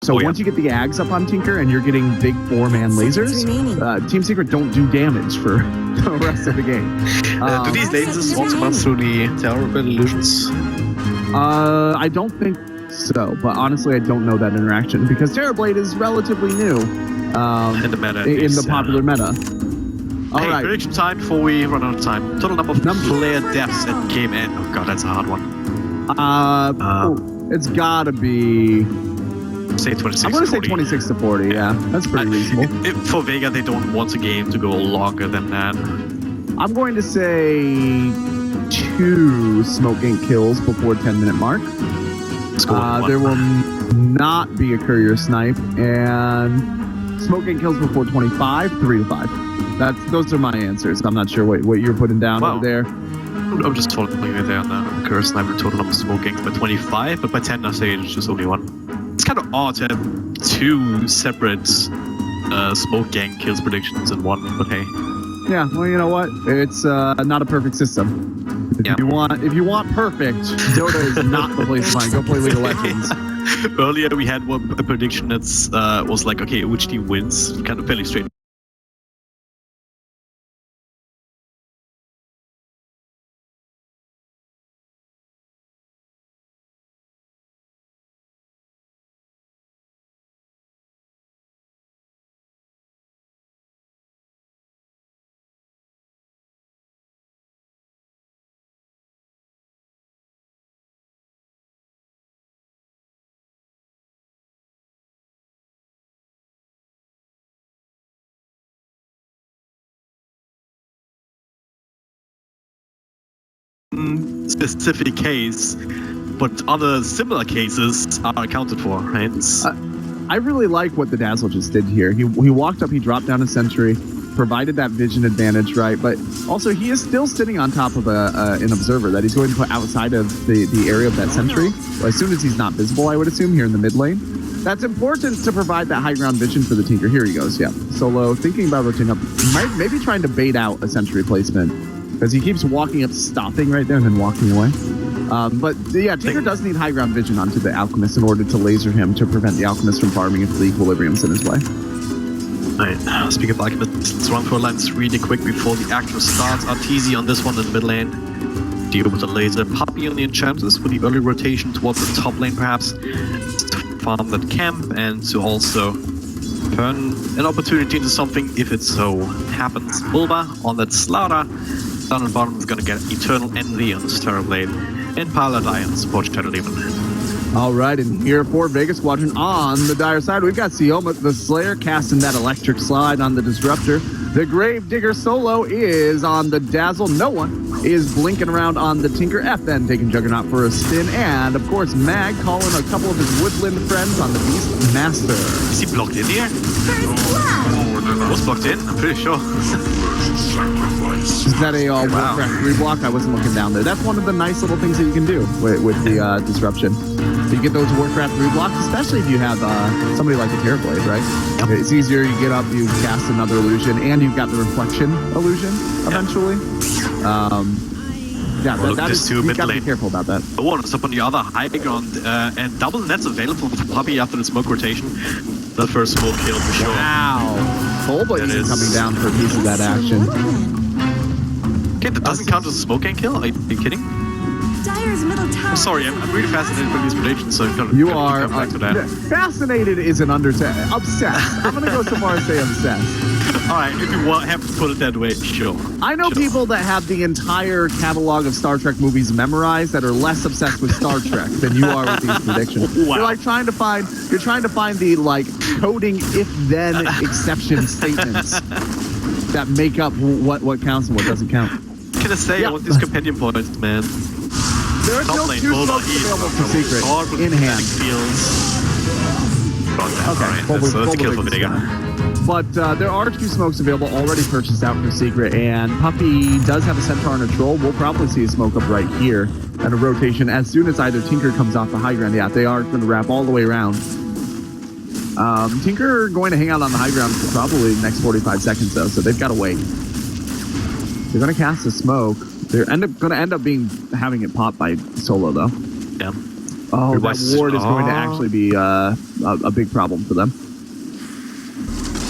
So once you get the Ags up on Tinker and you're getting big 4-man lasers, Team Secret don't do damage for the rest of the game. Do these lasers also run through the Terror illusions? I don't think so, but honestly I don't know that interaction because Terrorblade is relatively new in the meta. In the popular meta. All right. Prediction time before we run out of time. Total number of player deaths at game end. Oh god, that's a hard one. It's gotta be... Say 26 I'm going to say 26 to 40, yeah. That's pretty reasonable. For Vega, they don't want the game to go longer than that. I'm going to say 2 smoke ink kills before 10-minute mark. There will not be a courier snipe, and smoke ink kills before 25, 3 to 5. Those are my answers. I'm not sure what you're putting down over there. I'm just following you there on the courier sniper total number of smoke inks by 25, but by 10 I say it's just only 1. It's kind of odd to have 2 separate smoke gang kills predictions in 1, but hey. Yeah, well, you know what? It's not a perfect system. If you want perfect, Dota is not the place to find. Go play League of Legends. Earlier we had a prediction that was like, okay, which team wins? Kind of fairly straight. Specific case, but other similar cases are accounted for, right? I really like what the Dazzle just did here. He walked up, he dropped down a sentry, provided that vision advantage, right? But also he is still sitting on top of an observer that he's going to put outside of the area of that sentry. Well, as soon as he's not visible, I would assume, here in the mid lane. That's important to provide that high ground vision for the Tinker. Here he goes, yeah. Solo, thinking about rotating up, maybe trying to bait out a sentry placement. Because he keeps walking up, stopping right there, and then walking away. But yeah, Tinker does need high ground vision onto the Alchemist in order to laser him to prevent the Alchemist from farming if the Equilibrium's in his way. Alright, speaking of Alchemist, let's run through our lines really quick before the action starts. Arteezy on this one in the mid lane. Deal with the laser. Puppy on the enchanters with the early rotation towards the top lane perhaps. To farm that camp and to also turn an opportunity into something if it so happens. Bulba on that Slaughter. Down and bottom is going to get Eternal Envy on this Terrorblade. And Paladin on support Shadow Demon. All right, and here for Vega Squadron on the dire side, we've got Sioma the Slayer casting that electric slide on the Disruptor. The Gravedigger Solo is on the Dazzle. No one is blinking around on the Tinker. FN taking Juggernaut for a spin. And, of course, Mag calling a couple of his Woodland friends on the Beast Master. Is he blocked in here? Was blocked in, I'm pretty sure. Is that a Warcraft 3 block? I wasn't looking down there. That's one of the nice little things that you can do with the Disruption. You get those Warcraft 3 blocks, especially if you have somebody like a Terrorblade, right? Yep. It's easier, you get up, you cast another illusion, and you've got the Reflection illusion eventually. Yeah, you got to be careful about that. Oh, it's up on the other high ground, and double nets available for Puppy after the smoke rotation. The first smoke kill for sure. Wow. Bulba is coming down for a piece of that action. Okay, that doesn't count as a smoke gang kill? Are you kidding? I'm sorry, I'm really fascinated by these predictions, so you are back to that. Fascinated is an understatement. Obsessed. I'm going to go so far as say obsessed. Alright, if you have to put it that way, sure. I know people that have the entire catalog of Star Trek movies memorized that are less obsessed with Star Trek than you are with these predictions. Wow. You're like trying to find the like coding if-then exception statements that make up what counts and what doesn't count. What can I say? I want these companion points, man. There are still 2 smokes available for Secret in hand. Okay, that's a kill for Vega. But there are 2 smokes available already purchased out for Secret, and Puppy does have a Centaur and a Troll. We'll probably see a smoke up right here and a rotation as soon as either Tinker comes off the high ground. Yeah, they are going to wrap all the way around. Tinker going to hang out on the high ground for probably the next 45 seconds, though, so they've got to wait. They're going to cast a smoke. They're going to end up having it popped by Solo, though. Yeah. Oh, that ward is going to actually be a big problem for them.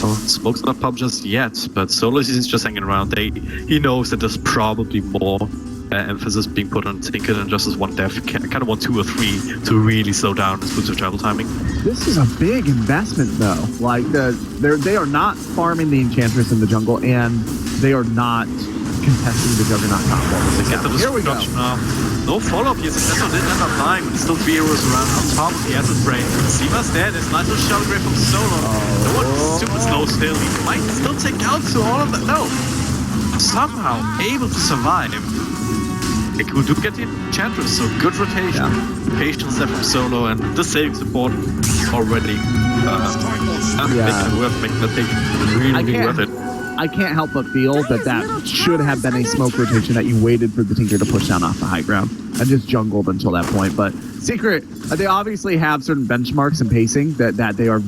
Well, Smoke's not popped just yet, but Solo is just hanging around. He knows that there's probably more emphasis being put on Tinker than just as one death. Kind of want 2 or 3 to really slow down his boots of travel timing. This is a big investment, though. Like, they are not farming the Enchantress in the jungle, and they are not contesting the Juggernaut top wall. Here we go. No follow-up here. Successful didn't end up dying, but there's still 3 heroes around on top of the Acid Brain. Seema's dead. There's nice little shell grave from Solo. The one super slow still. He might still take out to all of that. No. Somehow able to survive. We do get the Enchantress, so good rotation. Yeah. Patience there from Solo, and the saving support already making the pick really worth it. I can't help but feel that should have been a smoke rotation, that you waited for the Tinker to push down off the high ground and just jungled until that point. But Secret, they obviously have certain benchmarks and pacing that they are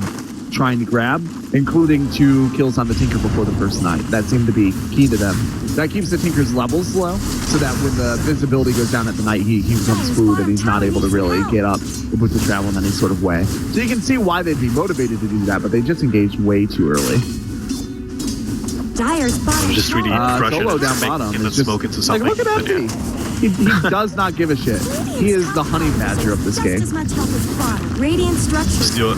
trying to grab, including 2 kills on the Tinker before the first night. That seemed to be key to them. That keeps the Tinker's levels low, so that when the visibility goes down at the night, he becomes food and he's not able to really get up with the travel in any sort of way. So you can see why they'd be motivated to do that, but they just engaged way too early. Dyer's bottom. Just really Solo down bottom. It's just smoke into something. Like, look at Envy. He does not give a shit. He is the honey badger of this game. Radiant structure.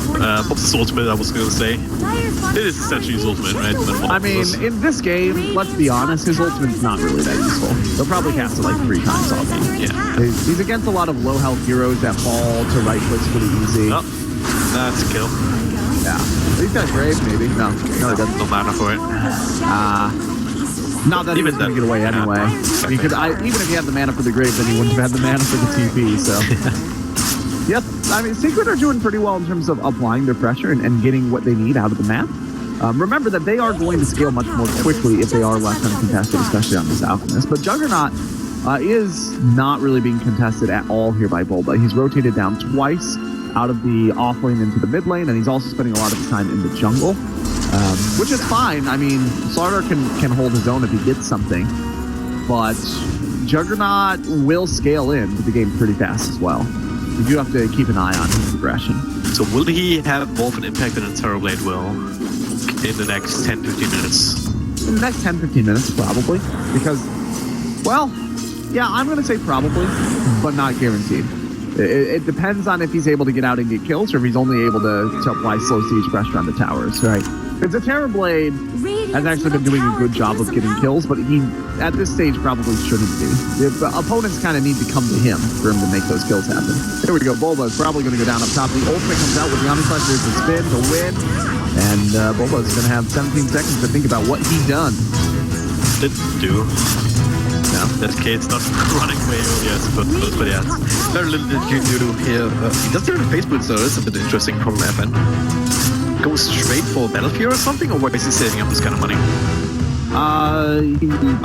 What's his ultimate, I was going to say? It is essentially his ultimate, right? I mean, in this game, let's be honest, his ultimate's not really that useful. They'll probably cast it like 3 times all game. Yeah. He's against a lot of low health heroes that fall to right clicks pretty easy. Oh, that's a kill. Yeah. He's got a grave, maybe. No, he doesn't. No mana for it. Not that he was going to get away anyway. He could, even if he had the mana for the grave, then he wouldn't have had the mana for the TP, so. Yep. I mean, Secret are doing pretty well in terms of applying their pressure and getting what they need out of the map. Remember that they are going to scale much more quickly if they are left uncontested, especially on this Alchemist. But Juggernaut is not really being contested at all here by Bulba. He's rotated down twice out of the off lane into the mid lane, and he's also spending a lot of his time in the jungle, which is fine. I mean, Slardar can hold his own if he gets something, but Juggernaut will scale into the game pretty fast as well. You do have to keep an eye on his progression. So will he have more of an impact than a Terrorblade will in the next 10-15 minutes? In the next 10-15 minutes, probably, because, well, yeah, I'm going to say probably, but not guaranteed. It depends on if he's able to get out and get kills, or if he's only able to apply slow siege pressure on the towers, right? Because the Terrorblade has actually been doing a good job of getting kills, but he, at this stage, probably shouldn't be. The opponents kind of need to come to him for him to make those kills happen. There we go. Bulba is probably going to go down up top. The ultimate comes out with the Omnislash. There's the spin to win, and Bulba is going to have 17 seconds to think about what he done. Didn't do. No, that kid's not running away early, I suppose, but yeah, very little that you do here. He doesn't have a Facebook, so it's a bit interesting from FN. Go straight for Battlefield or something, or why is he saving up this kind of money?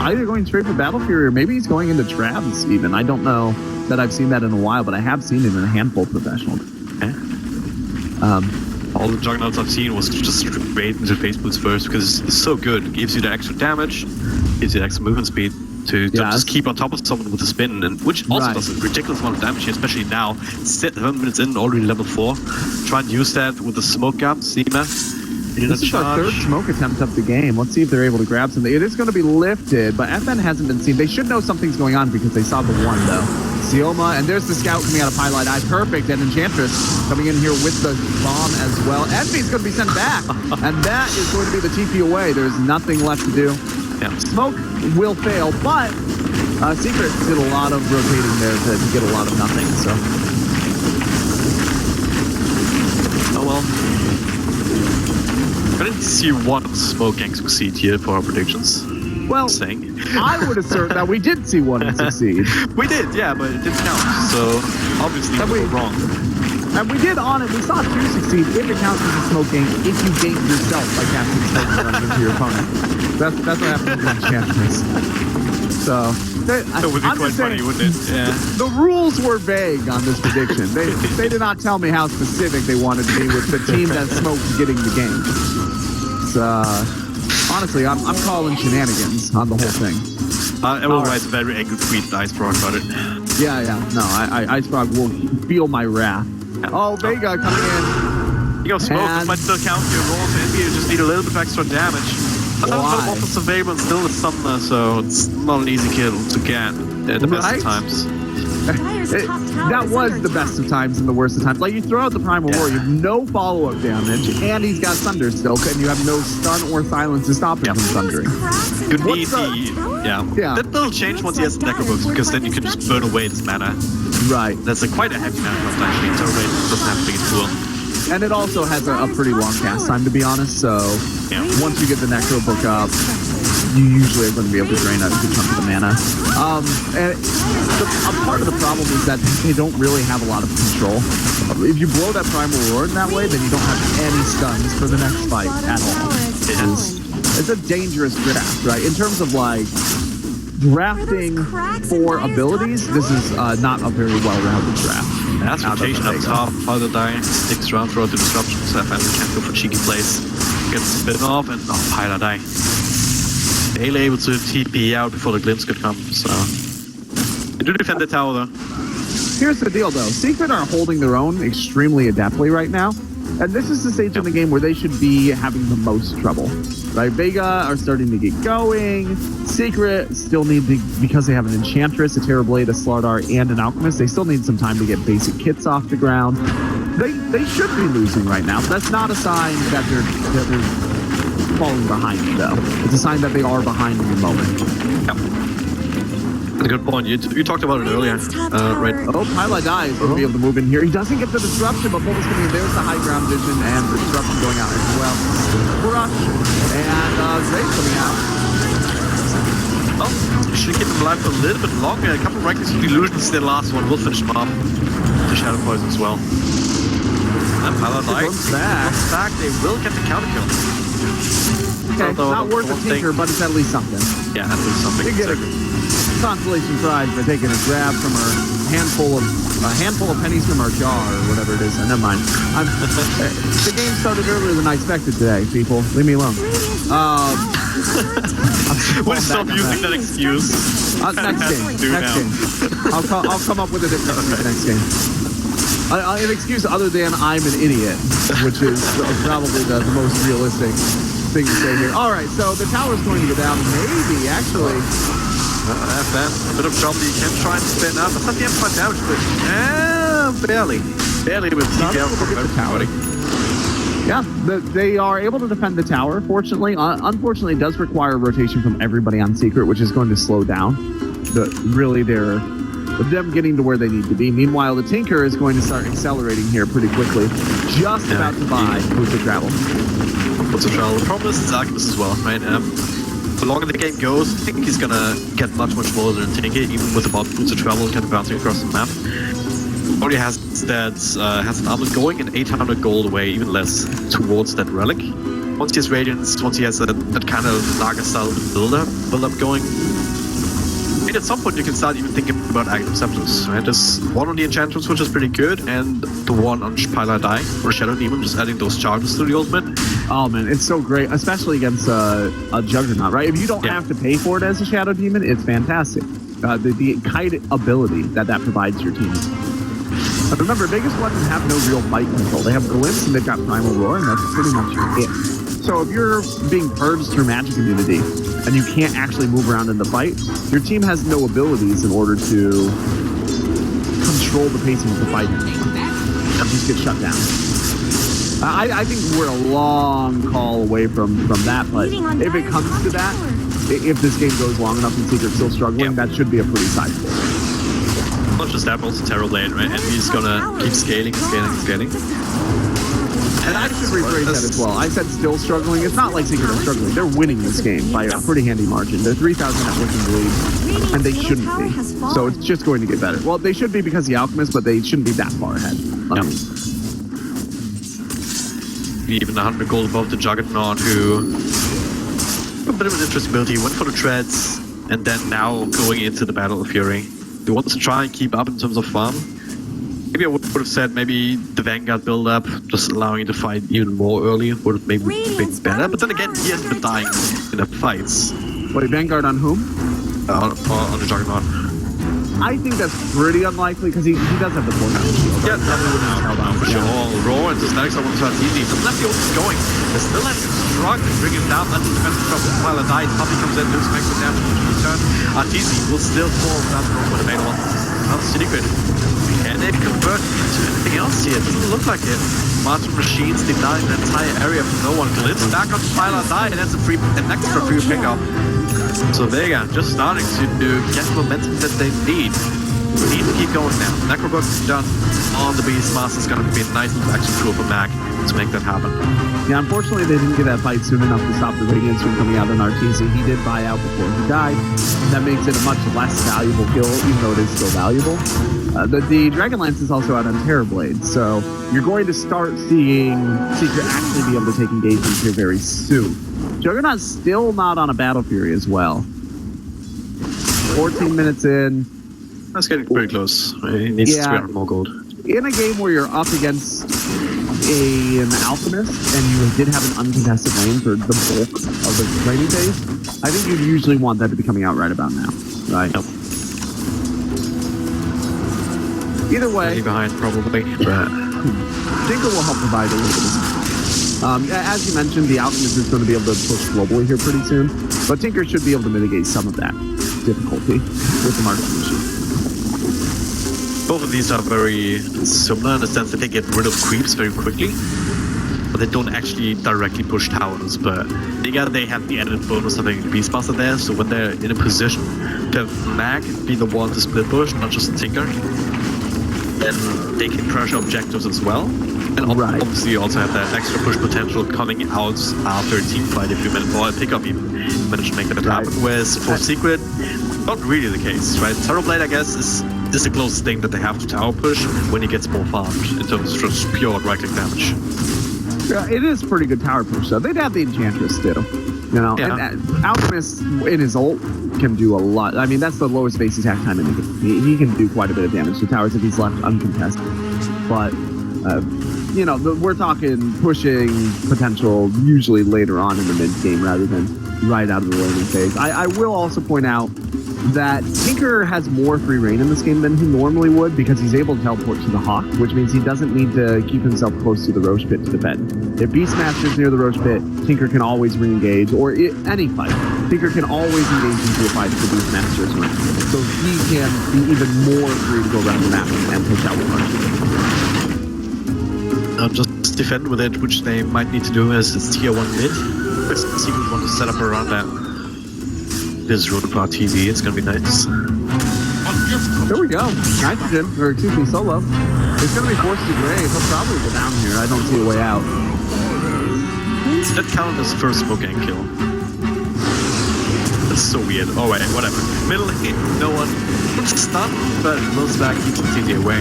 Either going straight for Battlefield, or maybe he's going into Traps even. I don't know that I've seen that in a while, but I have seen it in a handful of professional. Okay. All the Juggernauts I've seen was just straight into Facebook's first, because it's so good. It gives you the extra damage, gives you the extra movement speed to just keep on top of someone with a spin, and which also does a ridiculous amount of damage, especially now. 7 minutes in, already level 4. Try and use that with the smoke up, Seema. This is our 3rd smoke attempt of the game. Let's see if they're able to grab something. It is going to be lifted, but FN hasn't been seen. They should know something's going on because they saw the one, though. Sioma, and there's the scout coming out of Highlight Eye. Perfect, and Enchantress coming in here with the bomb as well. Envy's going to be sent back, and that is going to be the TP away. There's nothing left to do. Yeah. Smoke will fail, but Secret did a lot of rotating there to get a lot of nothing, so. Oh well. I didn't see one smoke gang succeed here for our predictions. Well, I would assert that we did see one succeed. We did, yeah, but it didn't count, so obviously we were wrong. And we did on it. We saw 2 succeed if it counts as a smoke game, if you gain yourself by casting smoke into your opponent. That's what happens with Enchantress. So, that would be quite funny, wouldn't it? Yeah. The rules were vague on this prediction. They did not tell me how specific they wanted to be with the team that smoked getting the game. So, honestly, I'm calling shenanigans on the whole thing. I will write a very angry tweet to Icebrook about it. Yeah, no, Ice Frog will feel my wrath. Oh, Vega coming in. You go smoke, And- this might still count your rolls, and you just need a little bit of extra damage. But Why? also surveillance still the summoner, so it's not an easy kill to get at the best Right? of times. Dire's top tower That is was under the best of times and the worst of times. Like, you throw out the Primal Roar, you have no follow-up damage, and he's got Thunder still, and you have no stun or silence to stop him Yep. from thundering. You What's need the- yeah. That will change once he has the Necrobooks, because then you can just burn away this mana. Right. That's quite a heavy mana cost actually, so it doesn't have to be full. And it also has a pretty long cast time, to be honest, so Yeah. once you get the Necro Book up, you usually are going to be able to drain out a good chunk of the mana. And a part of the problem is that they don't really have a lot of control. If you blow that Primal Roar in that way, then you don't have any stuns for the next fight at all. It's a dangerous draft, right? In terms of, like, drafting for abilities, this is not a very well-rounded draft. That's rotation up top, Pilot Die sticks around throughout the disruptions, and can't go for cheeky plays. Gets spin off, and Pilot Die. They're able to TP out before the glimpse could come, so... They do defend the tower, though. Here's the deal, though. Secret are holding their own extremely adeptly right now. And this is the stage in the game where they should be having the most trouble. Right? Vega are starting to get going. Secret still need to, because they have an Enchantress, a Terrorblade, a Slardar, and an Alchemist, they still need some time to get basic kits off the ground. They should be losing right now. But that's not a sign that they're falling behind, though. It's a sign that they are behind in the moment. Yep. That's a good point. You talked about it earlier, right? Oh, Pilot Die is going to be able to move in here. He doesn't get the disruption, but Bulba's coming in. There's the high ground vision and the disruption going out as well. Crush and Zay's coming out. Oh, should keep him alive for a little bit longer. A couple of Reckless Illusions, the last one. We'll finish him off. The Shadow Poison as well. And Pilot Die Comes back. They will get the counter kill. Okay, not worth a tinker, but it's at least something. Yeah, at least something. You get a consolation prize by taking a grab from a handful of pennies from our jar or whatever it is. Never mind. The game started earlier than I expected today. People, leave me alone. We'll stop using that excuse. Next game. I'll come up with a different excuse next game. An excuse other than I'm an idiot, which is probably the most realistic thing to say here. All right, so the tower's going to go down. Maybe, actually. That's a bit of trouble. You can try and spin up. It's not the M5 damage, but barely. Barely with CPL from the tower. Yeah, they are able to defend the tower, fortunately. Unfortunately, it does require rotation from everybody on Secret, which is going to slow down them getting to where they need to be. Meanwhile, the Tinker is going to start accelerating here pretty quickly. Just about to buy Boots of Travel. Boots of Travel. The problem is his Archivist as well, right? The longer the game goes, I think he's gonna get much more than Tinker, even with about Boots of Travel kind of bouncing across the map. Already has stats, has an armlet going and 800 gold away, even less, towards that relic. Once he has Radiance, once he has that kind of Naga style build-up going, and at some point you can start even thinking about Aghanim Scepters, right? There's one on the Enchantress, which is pretty good, and the one on Pilot Die, or Shadow Demon, just adding those charges to the ultimate. Oh man, it's so great, especially against a Juggernaut, right? If you don't have to pay for it as a Shadow Demon, it's fantastic. The kite ability that provides your team. But remember, biggest weapons have no real bite control. They have Glimpse and they've got Primal Roar, and that's pretty much it. So if you're being purged through magic immunity and you can't actually move around in the fight, your team has no abilities in order to control the pacing of the fight anymore. And just get shut down. I think we're a long call away from that, but if it comes to that, if this game goes long enough and Secret's still struggling, that should be a pretty sizable. Not just that, but also Terrorblade, right? And he's gonna keep scaling. And I should rephrase that as well. I said still struggling. It's not like Secret are struggling. They're winning this game by a pretty handy margin. They're 3,000 net working lead, and they shouldn't be. So it's just going to get better. Well, they should be because of the Alchemist, but they shouldn't be that far ahead. Even 100 gold above the Juggernaut, who a bit of an interesting build. He went for the treads, and then now going into the Battle of Fury. He wants to try and keep up in terms of farm. Maybe I would have said maybe the Vanguard build up, just allowing you to fight even more early, would have maybe been better. But then again, he has been dying in the fights. Wait, Vanguard on whom? On the Juggernaut. I think that's pretty unlikely because he does have the 4 shield. Yeah, Probably wouldn't have held on. for sure. Raw into Snacks on to Arteezy. The left field is going. They still has to struggle to bring him down. That's the defensive trouble. While a dies, Puppy comes in, loses makes the damage to return. Arteezy will still fall down the road for the main one. Not Secret. Can they convert into anything else here? It doesn't look like it. Martin Machines denying the entire area from no one. Glitz back on File or Die, and that's an extra free pickup. So Vega just starting to get the momentum that they need. We need to keep going now. Necrobook is done on the Beastmaster. Is going to be a nice little extra tool for Mac to make that happen. Yeah, unfortunately, they didn't get that fight soon enough to stop the Radiance from coming out on Arteezy. He did buy out before he died. That makes it a much less valuable kill, even though it is still valuable. The Dragonlance is also out on Terrorblade, so you're going to start seeing Secret actually be able to take engagements here very soon. Juggernaut's still not on a Battle Fury as well. 14 minutes in. That's getting pretty close. He needs 300 more gold. In a game where you're up against an Alchemist and you did have an uncontested lane for the bulk of the laning phase, I think you'd usually want that to be coming out right about now, right? Yep. Either way, behind probably. Tinker will help provide a little bit of as you mentioned, the Alchemist is going to be able to push globally here pretty soon, but Tinker should be able to mitigate some of that difficulty with the market machine. Both of these are very similar in the sense that they get rid of creeps very quickly, but they don't actually directly push towers. But they have the added bonus of having the Beastmaster there, so when they're in a position to have Mag be the one to split push, not just Tinker, then they can pressure objectives as well. And obviously you also have that extra push potential coming out after a team fight if you manage, or a pickup even manage to make that happen. Whereas for Secret, not really the case, right? Terrorblade, I guess, is the closest thing that they have to tower push when he gets more farmed in terms of just pure right-click damage. Yeah, it is pretty good tower push, though. They'd have the Enchantress still, you know. Yeah. And Alchemist in his ult can do a lot. I mean, that's the lowest base attack time in the game. He can do quite a bit of damage to towers if he's left uncontested. But you know, we're talking pushing potential usually later on in the mid game rather than right out of the laning phase. I will also point out that Tinker has more free reign in this game than he normally would because he's able to teleport to the Hawk, which means he doesn't need to keep himself close to the Roche Pit to defend. If Beastmaster's near the Roche Pit, Tinker can always re-engage, or any fight. Tinker can always engage into a fight if the Beastmaster's around. So he can be even more free to go around the map and push out the punches. Just defend with it, which they might need to do as it's tier 1 mid. But Secret want to set up around that. This road for TV, it's gonna be nice. There we go. Nitrogen, or excuse me, Solo. It's gonna be forced to grave. He'll probably go down here. I don't see a way out. That counted as first smoke gang kill. That's so weird. Oh wait, whatever. Middle hit, no one. Stun, but moves back, keeps TV away.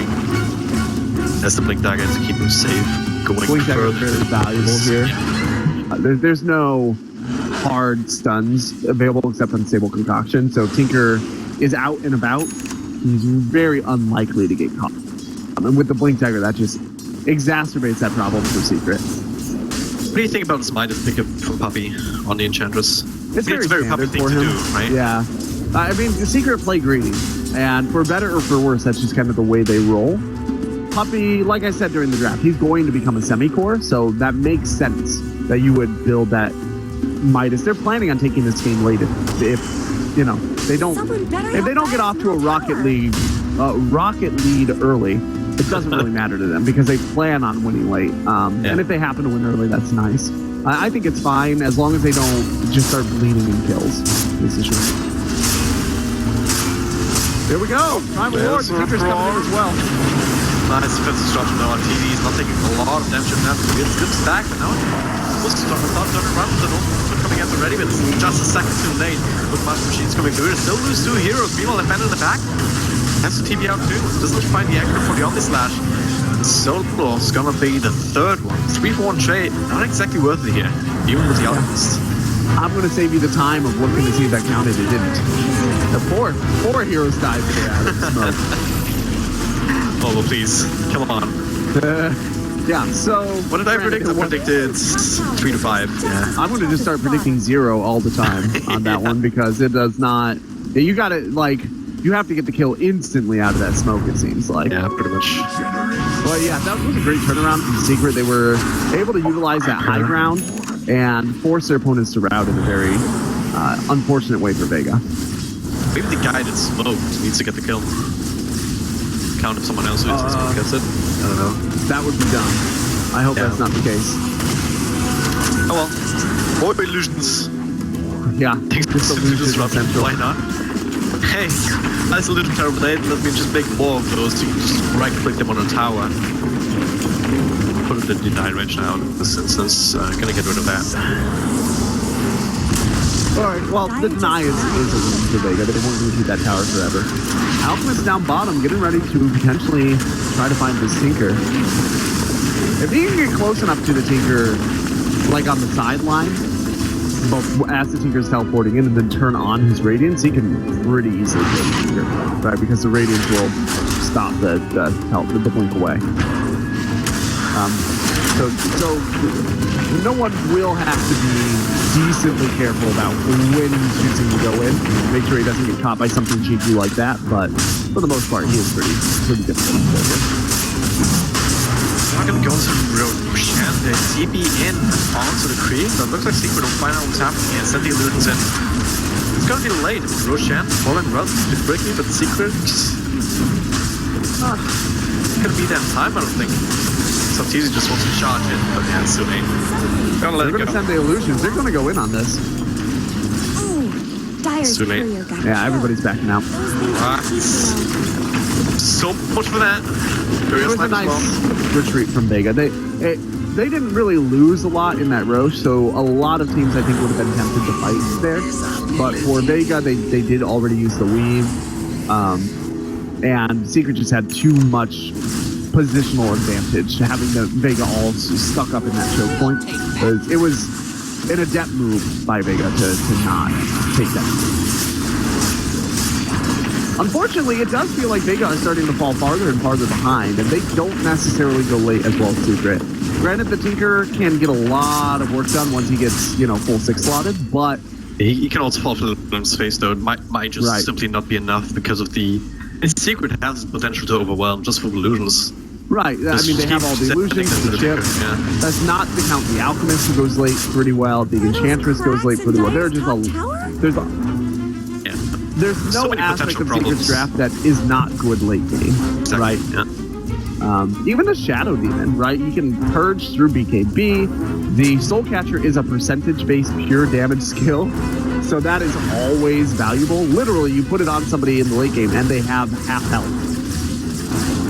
That's the Blink Dagger to keep him safe. Going Blink Dagger is very valuable here. Yeah. There's no hard stuns available except Unstable Concoction, so Tinker is out and about. He's very unlikely to get caught. And with the Blink Dagger, that just exacerbates that problem for Secret. What do you think about this Midas pickup from Puppy on the Enchantress? It's a very Puppy thing to do, right? Yeah. I mean, the Secret play greedy, and for better or for worse, that's just kind of the way they roll. Puppy, like I said during the draft, he's going to become a semi-core, so that makes sense that you would build that Midas. They're planning on taking this game late if you know they don't get off to a rocket lead early. It doesn't really matter to them because they plan on winning late. And if they happen to win early, that's nice. I think it's fine as long as they don't just start bleeding in kills. This is true. There we go. Prime Lord. The Tinker's coming in as well. Nice defensive structure now on TV. He's not taking a lot of damage from that. It's good stack, but now was turning around with an ultimate coming at the ready, but it's just a second too late with Master Machines coming through. Still lose 2 heroes. Meanwhile, defender in the back has to TV out too. Doesn't find the anchor for the Omni Slash. Solo is gonna be the third one. 3-for-1 trade. Not exactly worth it here, even with the Alchemist. I'm gonna save you the time of looking to see if that counted. It didn't. The four heroes died for out of smoke. Oh, well, please. Come on. Yeah, so... What did I predict? I predicted 3 to 5. Yeah. I'm going to just start predicting 0 all the time on that one because it does not... You got it, like... you have to get the kill instantly out of that smoke, it seems like. Yeah, pretty much. Well, yeah, that was a great turnaround from Secret. They were able to utilize that high ground and force their opponents to rout in a very unfortunate way for Vega. Maybe the guy that smoked needs to get the kill. Count if someone else who gets it. I don't know. That would be dumb. I hope that's not the case. Oh well. More illusions. Yeah. Why not? Hey, nice illusion tower blade. Let me just make more of those. You can just right click them on a tower. Put it in deny range now in this instance. Gonna get rid of that. Alright, well, the deny is a win for Vega. They won't keep that tower forever. Alchemist down bottom, getting ready to potentially try to find this Tinker. If he can get close enough to the Tinker, like on the sideline, but as the Tinker's teleporting in and then turn on his Radiance, he can pretty easily kill the Tinker, right? Because the Radiance will stop the blink away. So no one will have to be decently careful about when he's choosing to go in. Make sure he doesn't get caught by something cheeky like that, but for the most part, he is pretty difficult to play with. I'm not gonna go into Roshan. They TP in onto the creep, but it looks like Secret will find out what's happening and send the illusions in. It's gonna be late. Roshan falling relatively quickly, but Secret just gonna be that time, I don't think. Sometimes just wants to charge it, but yeah, it's too late. Gotta let They're gonna send the illusions. They're gonna go in on this. Dyer's too late. courier got Yeah, everybody's backing out. So much for that. It was a nice retreat from Vega. They didn't really lose a lot in that Roche, so a lot of teams I think would have been tempted to fight there. But for Vega, they did already use the weave, and Secret just had too much positional advantage, having the Vega all stuck up in that choke point. It was an adept move by Vega to not take that. Unfortunately, it does feel like Vega is starting to fall farther and farther behind, and they don't necessarily go late as well as Secret. Granted, the Tinker can get a lot of work done once he gets, full 6 slotted, but he can also fall to the space though. It might just simply not be enough because of the Secret has the potential to overwhelm just for illusions. Right, I mean, they have all the illusions, the ship. Yeah. That's not to count the Alchemist, who goes late pretty well. The Enchantress goes late pretty well. There's no aspect of Secret's draft that is not good late game, right? Yeah. Even the Shadow Demon, right? You can purge through BKB. The Soul Catcher is a percentage-based pure damage skill, so that is always valuable. Literally, you put it on somebody in the late game, and they have half health.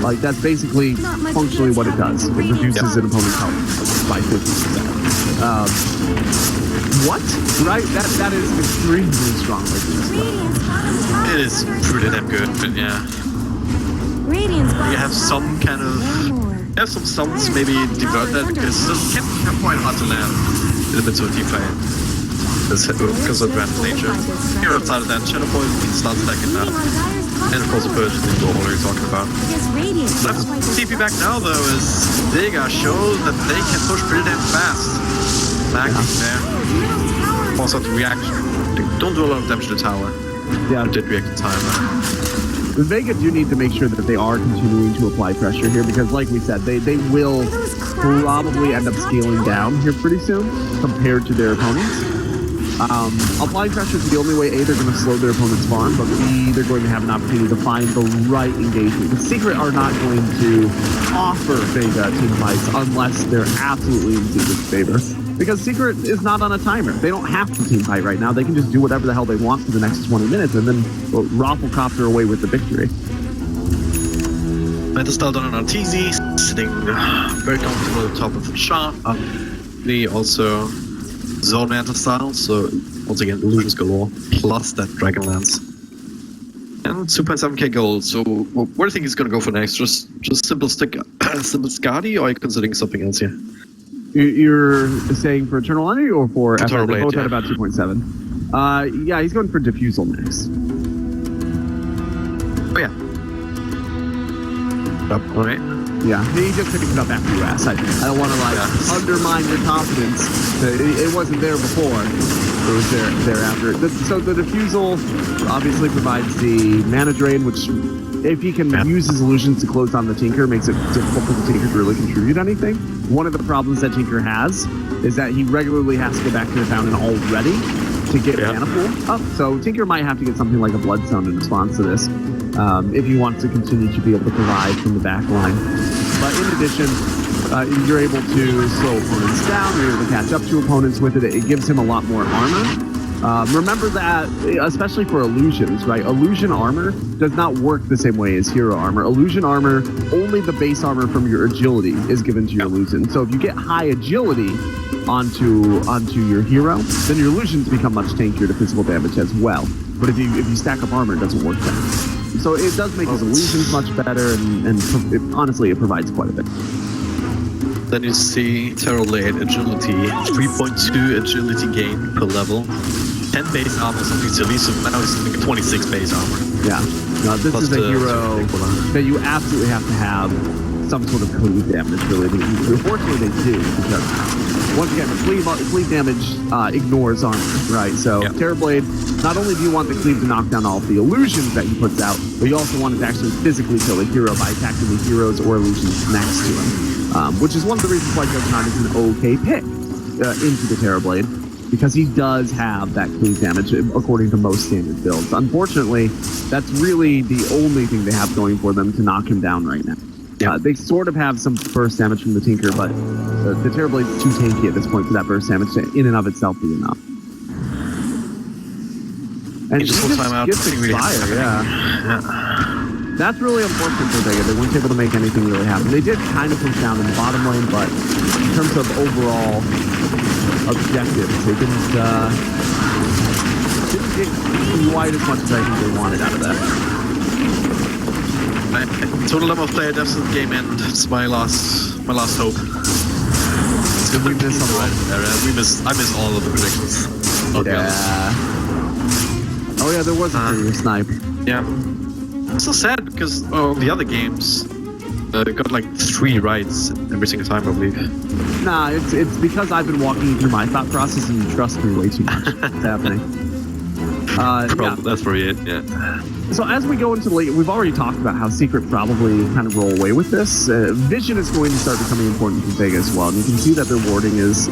Like, that's basically functionally what it does. It reduces an opponent's health by 50%. What? Right? That is extremely strong. It is pretty damn good, but yeah. You have some kind of... You have some stunts, maybe divert that, because it can be quite hard to land in a bit of team fight. Because of random nature. Here outside of that, Shadow Poison starts attacking now. And of course the Purge is the goal we're talking about. Let's TP back now though, as Vega shows that they can push pretty damn fast. Back there. Also the reaction. They don't do a lot of damage to the tower. Yeah. It did react in time though. The Vega do need to make sure that they are continuing to apply pressure here, because like we said, they will probably end up scaling down here pretty soon compared to their opponents. Applying pressure is the only way, A, they're going to slow their opponent's farm, but B, they're going to have an opportunity to find the right engagement. The Secret are not going to offer Vega team fights unless they're absolutely in Secret's favor. Because Secret is not on a timer. They don't have to team fight right now. They can just do whatever the hell they want for the next 20 minutes and then rafflecopter away with the victory. Metastar done on TZ, sitting very comfortable at the top of the chart. They also zone Metastar, so once again, illusions galore, plus that Dragonlance. And 2.7k gold, so what do you think he's going to go for next? Just simple Skadi, or are you considering something else here? You're saying for Eternal Energy or for FR? They both had about 2.7. Yeah, he's going for Diffusal next. Oh yeah. Alright. Yeah, he just picked it up after you asked. I don't want to undermine your confidence. It wasn't there before. It was there after. So the defusal obviously provides the mana drain, which if he can use his illusions to close down the Tinker, makes it difficult for the Tinker to really contribute anything. One of the problems that Tinker has is that he regularly has to go back to the fountain already to get mana pool up. So Tinker might have to get something like a Bloodstone in response to this if he wants to continue to be able to provide from the back line. But in addition, you're able to slow opponents down, you're able to catch up to opponents with it. It gives him a lot more armor. Remember that, especially for illusions, right? Illusion armor does not work the same way as hero armor. Illusion armor, only the base armor from your agility is given to your illusion. So if you get high agility onto your hero, then your illusions become much tankier to physical damage as well. But if you stack up armor, it doesn't work that. So it does make his illusions much better, and honestly, it provides quite a bit. Then you see Terrorblade agility, 3.2 agility gain per level, 10 base armor, something silly, so now he's like 26 base armor. Yeah, no, this is a hero that you absolutely have to have some sort of cleave damage, really. Unfortunately, they do, because once again, the cleave damage ignores armor, right? So Terrorblade, not only do you want the cleave to knock down all of the illusions that he puts out, but you also want it to actually physically kill a hero by attacking the heroes or illusions next to him. Which is one of the reasons why Juggernaut is an okay pick into the Terrorblade, because he does have that cleave damage according to most standard builds. Unfortunately, that's really the only thing they have going for them to knock him down right now. They sort of have some burst damage from the Tinker, but the Terrorblade's too tanky at this point for that burst damage to in and of itself be enough. And he just gets Expire, That's really unfortunate for Vega. They weren't able to make anything really happen. They did kind of push down in the bottom lane, but in terms of overall objectives, they didn't get quite as much as I think they wanted out of that. Total number of player deaths in the game end. It's my last hope. We miss on I miss all of the predictions. Oh yeah, there was a previous snipe. Yeah. It's so sad because the other games got like 3 rights every single time, I believe. Nah, it's because I've been walking you through my thought process and you trust me way too much. It's happening. That's probably it, yeah. So as we go into late, we've already talked about how Secret probably kind of roll away with this. Vision is going to start becoming important for Vega as well, and you can see that their warding is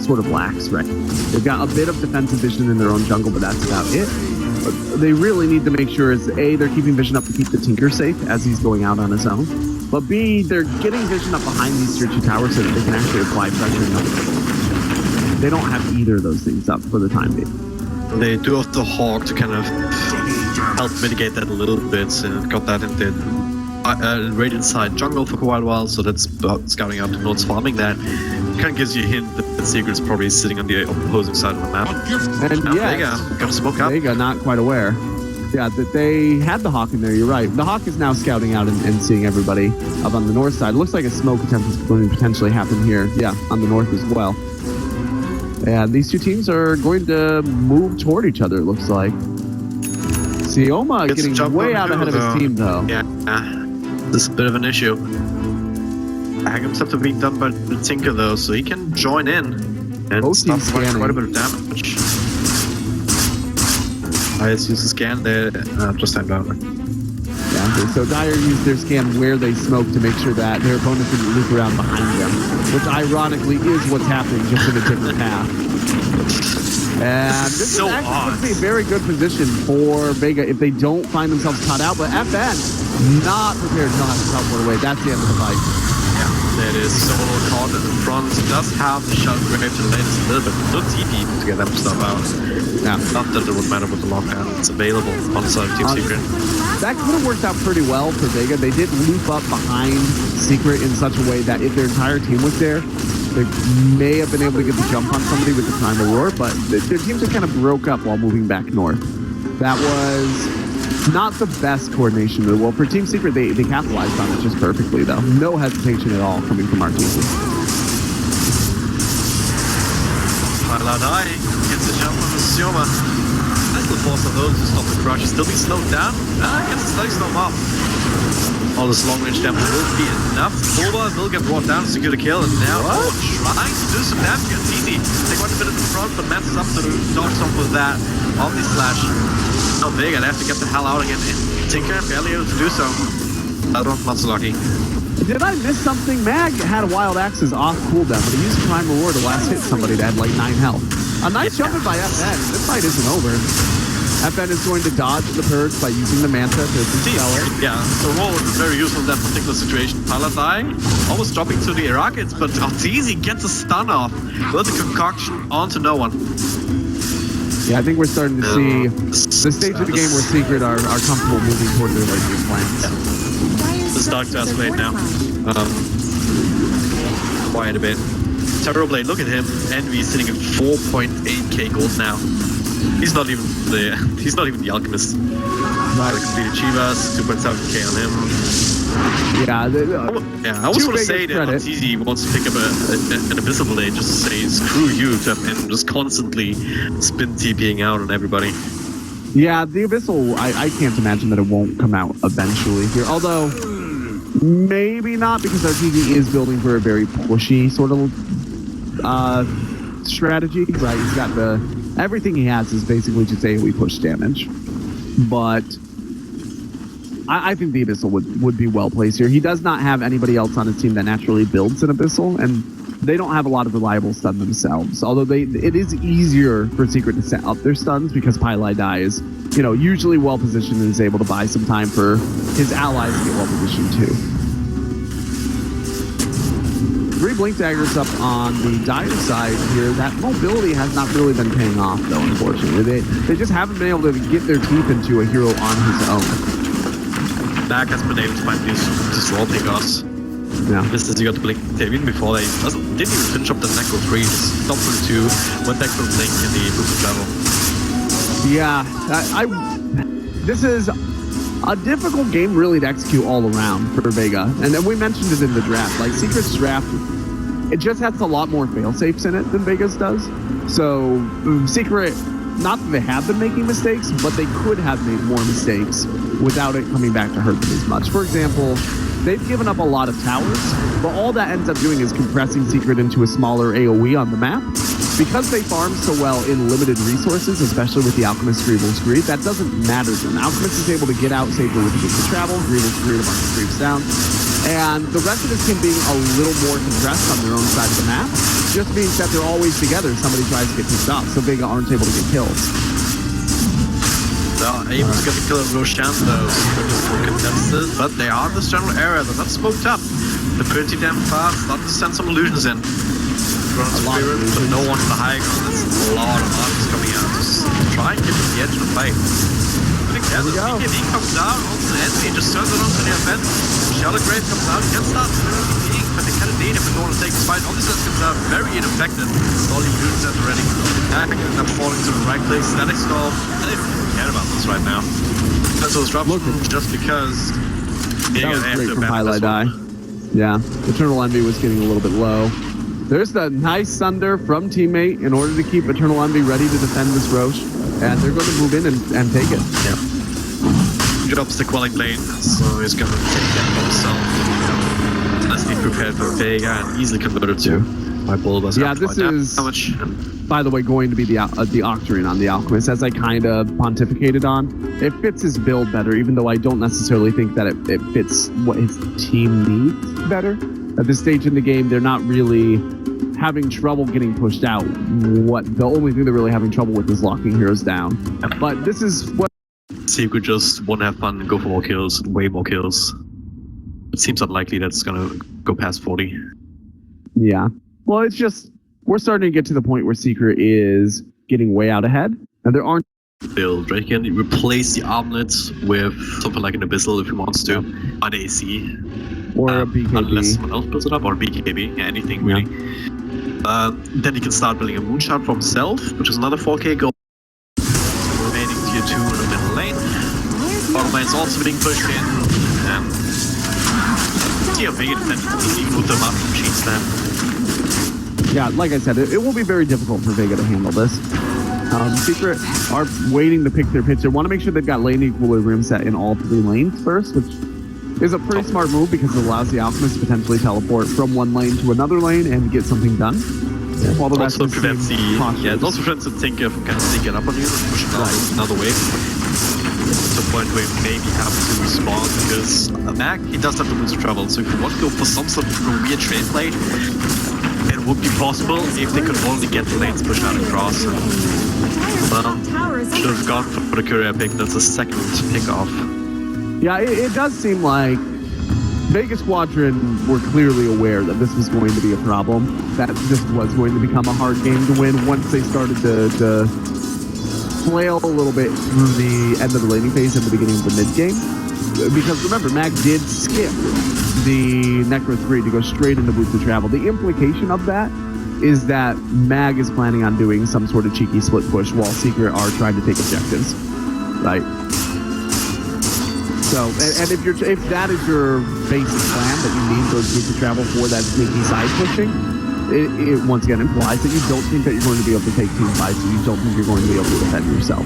sort of lax, right? They've got a bit of defensive vision in their own jungle, but that's about it. But they really need to make sure is A, they're keeping vision up to keep the Tinker safe as he's going out on his own, but B, they're getting vision up behind these tier 2 towers so that they can actually apply pressure in other. They don't have either of those things up for the time being. They do have the Hawk to kind of help mitigate that a little bit, and got that in the Radiant side jungle for quite a while, so that's scouting out the nodes, farming that. Kind of gives you a hint that Secret's probably sitting on the opposing side of the map. And Vega, gotta smoke up. Vega not quite aware. Yeah, that they had the Hawk in there, you're right. The Hawk is now scouting out and seeing everybody up on the north side. It looks like a smoke attempt is going to potentially happen here, on the north as well. And these two teams are going to move toward each other, it looks like. Sioma getting way out ahead of his team, though. Yeah, this is a bit of an issue. Agams have to be done by the Tinker, though, so he can join in and stop quite a bit of damage. Let's use the scan there. Just timed out. Yeah, okay. So Dire used their scan where they smoke to make sure that their opponents didn't loop around behind them, which ironically is what's happening, just in a different path. And this is actually going to be a very good position for Vega if they don't find themselves caught out, but FN not prepared to have to teleport away. That's the end of the fight. Yeah, there it is. So caught in the front. Does have the shot grave to the latest a little bit. No TP to get them stuff out. Yeah. Not that it would matter with the lockdown. It's available on the side of Team Secret. That could have worked out pretty well for Vega. They did loop up behind Secret in such a way that if their entire team was there, they may have been able to get the jump on somebody with the Primal Roar, but their teams just kind of broke up while moving back north. That was not the best coordination move. Well, for Team Secret, they capitalized on it just perfectly, though. No hesitation at all coming from our team. Paladai gets the jump on the Sioma. Nice little force of those to stop the crush. Still be slowed down. Gets the slice them off. All this long-range damage will be enough. Bulba will get brought down to secure the kill, and now trying to do some damage against Easy. They got a bit in the front, but Mats is up to dodge off with that multi-slash. Now Vega, they have to get the hell out again. Tinker barely able to do so. Not so lucky. Did I miss something? Mag had a Wild Axe's off cooldown, but he used Prime Reward to last hit somebody that had like 9 health. A nice jumping by FN. This fight isn't over. FN is going to dodge the purge by using the Manta to dispel it. Yeah, the roll was very useful in that particular situation. Pala dying, almost dropping to the rockets, but Arteezy gets a stun off. With a concoction onto no one. Yeah, I think we're starting to see the stage of the game where Secret are comfortable moving toward their late game plans. This Dark Task Blade now. Quite a bit. Terrorblade, look at him. Envy is sitting at 4.8k gold now. He's not even the alchemist. Right. Completed Chivas, 2.7k on him. Yeah, I was going to say that Arteezy wants to pick up an Abyssal Blade just to say screw you and just constantly spin TPing out on everybody. Yeah, the Abyssal, I can't imagine that it won't come out eventually here. Although, maybe not, because Arteezy is building for a very pushy sort of strategy, right? He's got everything he has is basically just AoE push damage. But I think the Abyssal would be well placed here. He does not have anybody else on his team that naturally builds an Abyssal, and they don't have a lot of reliable stun themselves. Although it is easier for Secret to set up their stuns because Pylai Dai is, usually well positioned and is able to buy some time for his allies to get well positioned too. 3 Blink Daggers up on the Dire side here. That mobility has not really been paying off, though, unfortunately. They just haven't been able to get their teeth into a hero on his own. Dak has been able to find these roll pickoffs. Yeah. This is you got to Blink even before they didn't even finish up the Necro 3, just stopped for 2, went back for the Blink in the boost travel. Yeah, this is a difficult game really to execute all around for Vega. And then we mentioned it in the draft. Like, Secret's draft, it just has a lot more fail-safes in it than Vega's does. So, Secret, not that they have been making mistakes, but they could have made more mistakes without it coming back to hurt them as much. For example, they've given up a lot of towers, but all that ends up doing is compressing Secret into a smaller AoE on the map. Because they farm so well in limited resources, especially with the Alchemist Greevil's Greed, that doesn't matter to them. Alchemist is able to get out safely with the travel, Greevil's Greed a bunch of creeps down, and the rest of his team being a little more compressed on their own side of the map just means that they're always together. Somebody tries to get pissed off, so Vega aren't able to get kills. Able to get the kill of Roshan, though, contested, but they are in this general area. They're not smoked up. They're pretty damn fast. Start to send some illusions in. Spirit, but no one on the high ground. That's a lot of arms coming out. Just try and get to the edge of the fight. But again, the BKB comes down onto the enemy, just turns it onto the event. Shallow Grave comes out, gets started BKB, but they kind of need him if they want to take this fight. All these guys comes out very ineffective. All the illusions are ready. Attacking and falling to the right place. Static stall. They don't care about this right now. That's those drops just because that was great from Pylai Dai. Yeah, Eternal Envy was getting a little bit low. There's the nice thunder from teammate in order to keep Eternal Envy ready to defend this Roche, and they're going to move in and take it. Yeah. He drops the Quelling Blade, so he's going to take that for himself. Nicely prepared for Vega and easily converted to my Bulbas. Yeah, this is, by the way, going to be the Octarine on the Alchemist, as I kind of pontificated on. It fits his build better, even though I don't necessarily think that it fits what his team needs better. At this stage in the game, they're not really having trouble getting pushed out. The only thing they're really having trouble with is locking heroes down. But this is what Secret just won't have fun and go for more kills, way more kills. It seems unlikely that it's gonna go past 40. Yeah. Well, it's just we're starting to get to the point where Secret is getting way out ahead, and there aren't build, right? You can replace the armlets with something like an Abyssal if he wants to, an AC. Or a BKB. Unless someone else builds it up, or a BKB, anything really. Then he can start building a Moonshot for himself, which is another 4k gold. Remaining tier 2 in the middle lane. Bottom lane's also being pushed in. Tier Vega defense, even with the Master Machine Slam. Yeah, like I said, it will be very difficult for Vega to handle this. Secret are waiting to pick their pitch. They want to make sure they've got lane equilibrium set in all 3 lanes first, which is a pretty smart move because it allows the Alchemist to potentially teleport from one lane to another lane and get something done. While the rest Also of the prevents team it postures. also prevents the Tinker from kind of sneaking up on you and pushing out another wave. To a point where you maybe have to respond because Mag, he does have the boost travel, so if you want to go for some sort of weird trade play, it would be possible if they could only get the lanes pushed out across. Well, should have gone for the courier pick, that's a second pick off. Yeah, it does seem like Vega Squadron were clearly aware that this was going to be a problem, that this was going to become a hard game to win once they started to flail a little bit through the end of the laning phase and the beginning of the mid game. Because remember, Mag did skip the Necro 3 to go straight into boosted travel. The implication of that is that Mag is planning on doing some sort of cheeky split push while Secret are trying to take objectives, right? So, and if that is your basic plan, that you need those boosted travel for that sneaky side pushing, it once again implies that you don't think that you're going to be able to take team fights, and you don't think you're going to be able to defend yourself.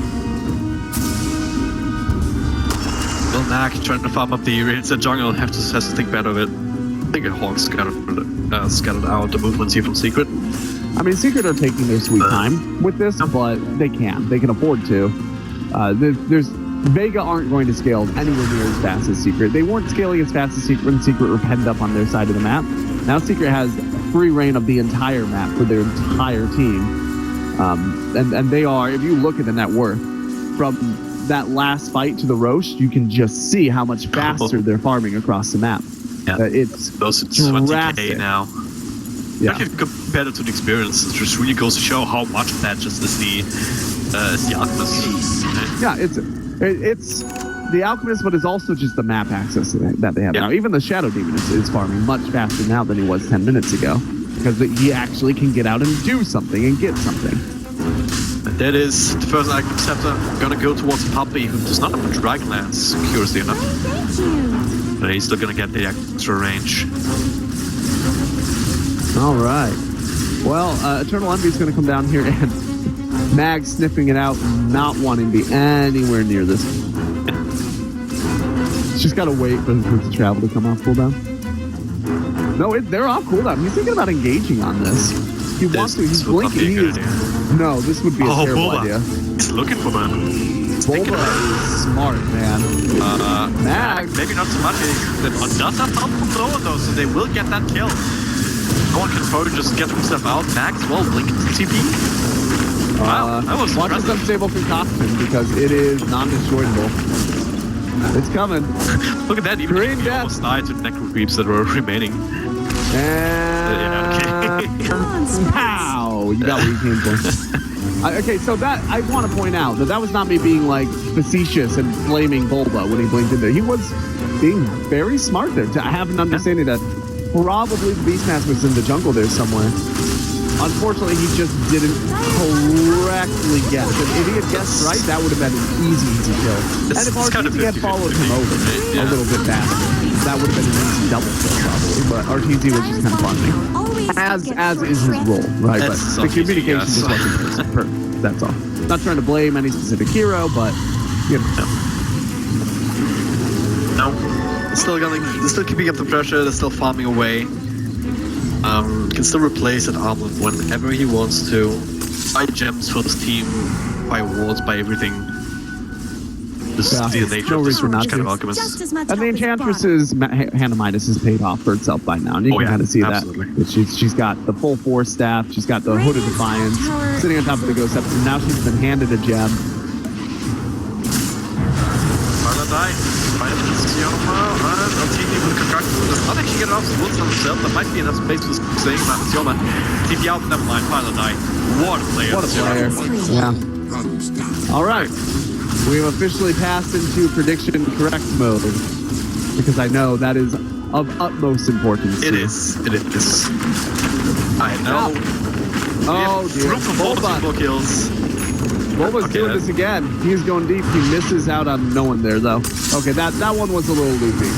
Well, Mag trying to farm up the Raids at jungle has to think better of it. I think a Hawk scattered out the movements here from Secret. I mean, Secret are taking their sweet time with this, but they can afford to. There's Vega aren't going to scale anywhere near as fast as Secret. They weren't scaling as fast as Secret when Secret were penned up on their side of the map. Now Secret has free reign of the entire map for their entire team. And they are, if you look at the net worth, from that last fight to the roast, you can just see how much faster they're farming across the map. Yeah, it's those 20k drastic. now. Yeah. If you compare it to the experience, it just really goes to show how much of that just is the Alchemist. Yeah, it's the Alchemist, but it's also just the map access that they have now. Even the Shadow Demon is farming much faster now than he was 10 minutes ago, because he actually can get out and do something and get something. And that is the first Alchemist Scepter. I'm gonna go towards Puppy, who does not have a Dragonlance, curiously enough. But he's still gonna get the extra range. All right. Well, Eternal Envy is going to come down here, and Mag sniffing it out, not wanting to be anywhere near this. She's got to wait for the travel to come off cooldown. No, they're off cooldown. He's thinking about engaging on this. He wants to. He's blinking. No, this would be a terrible idea. He's looking for them. Bulba is smart, man. Mag. Maybe not so much. He does have help from Thrower, though, so they will get that kill. No one can probably just get himself out. Max, well, blink TP. Wow, that was watch this unstable concoction because it is non-destroyable. It's coming. Look at that, even Green if he almost died to necro creeps that were remaining. And pow! You got what you came for. Okay, so that I want to point out that was not me being like facetious and blaming Bulba when he blinked in there. He was being very smart there. I have an understanding that probably the Beastmaster was in the jungle there somewhere. Unfortunately, he just didn't correctly guess. If he had guessed right, that would have been an easy kill. And if RTZ had followed him over a little bit faster, that would have been an easy double kill probably. But RTZ was just kind of farming. As is his role, right? But the communication just wasn't perfect. That's all. Not trying to blame any specific hero, but you know. No. They're still keeping up the pressure, they're still farming away. Can still replace that armlet whenever he wants to. Buy gems for his team, buy wards, buy everything. This is the nature of this kind of Alchemist. And the Enchantress's Hannah Midas has paid off for itself by now. And you can kind of see that. She's got the full force staff, she's got the Hood of Defiance, sitting on top of the Ghost Scepter. Now she's been handed a gem. Not actually get it off the woods on himself. There might be enough space for saying that Sioma. TP out, never mind, Pilot die. What a player. What a player. Yeah. Alright. We've officially passed into prediction correct mode. Because I know that is of utmost importance. It is. I know. Oh dear. Bulba kills. Bulba's doing this again. He's going deep. He misses out on no one there, though. Okay, that one was a little loopy.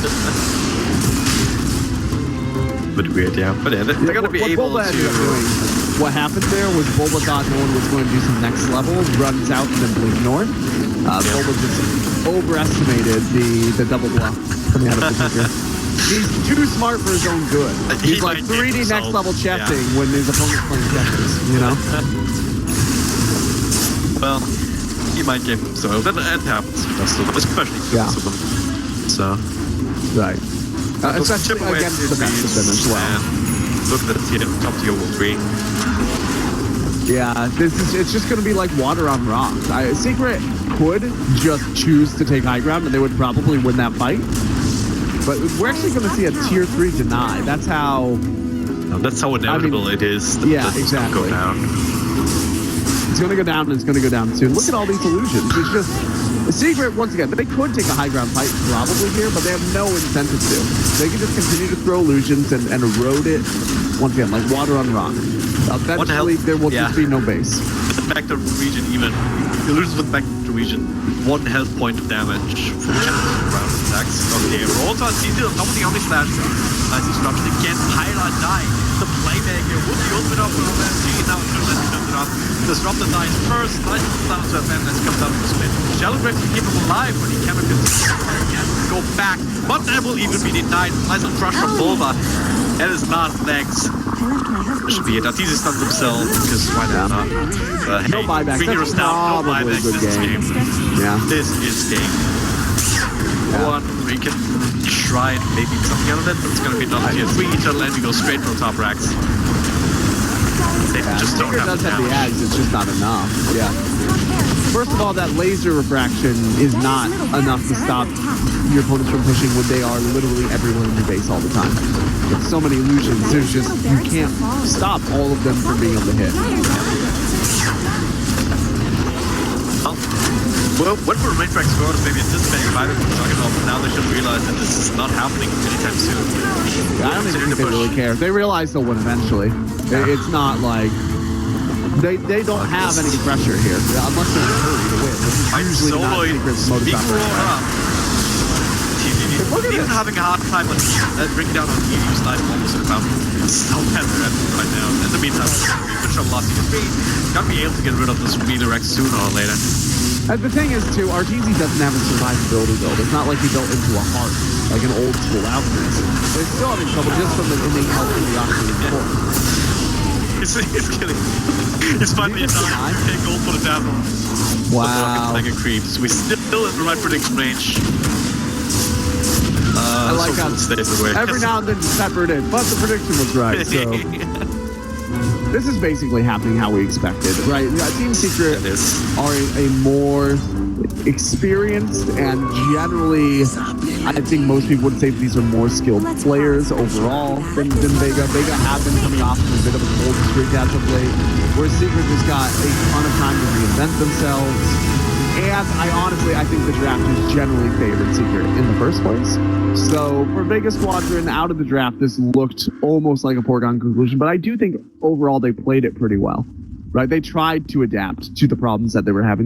Bit weird, yeah. But yeah, they're going to be able to... What happened there was Bulba thought no one was going to do some next level, runs out and then blink north. Bulba just overestimated the double bluff coming out of the Secret. He's too smart for his own good. He's like might game 3D himself. next level chessing when his opponent's playing checkers, you know? Well, he might game himself. That happens, especially Yeah. with them. So, Right. Especially chip away against tier the best of them as threes well. and look at the top tier 3. Yeah, it's just going to be like water on rocks. Secret could just choose to take high ground and they would probably win that fight. But we're actually going to see a tier 3 deny. That's how Inevitable it is. Yeah, That's exactly. Go down. it's going to go down and it's going to go down soon. Look at all these illusions. It's just the Secret, once again, they could take a high ground fight probably here, but they have no incentive to. They can just continue to throw illusions and erode it, once again, like water on rock. Eventually, there will just be no base. The back to region even. Illusions with back to region. 1 health point of damage from round attacks. Okay, rolls on Caesar, not the only slash. Nice disruption again. Hyla dying. The playmaker with the ultimate up from MG. Now turns it off. Disrupt the dice first. Nice down to FM that's comes out of the spin. Shallow Grave can keep him alive when he cannot go back. But that will even be denied. Nice crush from Bulba. That is not legs. Should be it. Arteezy stuns himself because why not? No buyback. Fingers That's down. No probably buyback. a good This is game. game. Yeah. This is game. One, we can try maybe something out of it, but it's going to be another tier 3 turtle and we go straight for the top racks. They just don't Secret have does the have the damage. ads, it's just not enough. Yeah. First of all, that laser refraction is not enough to stop your opponents from pushing when they are literally everywhere in your base all the time. With so many illusions, there's just, you can't stop all of them from being able to hit. Well, when we're range tracks first, maybe anticipating fighting from Juggernaut, but now they should realize that this is not happening anytime soon. I don't even think they really care. They realize they'll win eventually. It's not like they don't have any pressure here unless they're in a hurry to win. This is usually not Secret's modus operandi. Look at Even this. having a hard time on bringing down on EU's life almost about so better right now. In the meantime, which I'm lost in speed, gotta be able to get rid of this redirect sooner or later. And the thing is, too, Arteezy doesn't have a survivability build. It's not like he built into a heart, like an old school alchemist. They're still having trouble just from the innate health of the oxygen before. He's killing. He's finally done. Okay, gold for the dazzle. Wow. Like a creep. So we're still in the right prediction range. I like how every now and then you peppered it, but the prediction was right. So this is basically happening how we expected, right? Team Secret are a more experienced and generally, I think most people would say that these are more skilled players overall than Vega. Vega have been coming off of a bit of a cold streak as of late, where Secret just got a ton of time to reinvent themselves. And I think the draft is generally favored Secret in the first place. So for Vega Squadron, out of the draft, this looked almost like a foregone conclusion. But I do think overall they played it pretty well, right? They tried to adapt to the problems that they were having.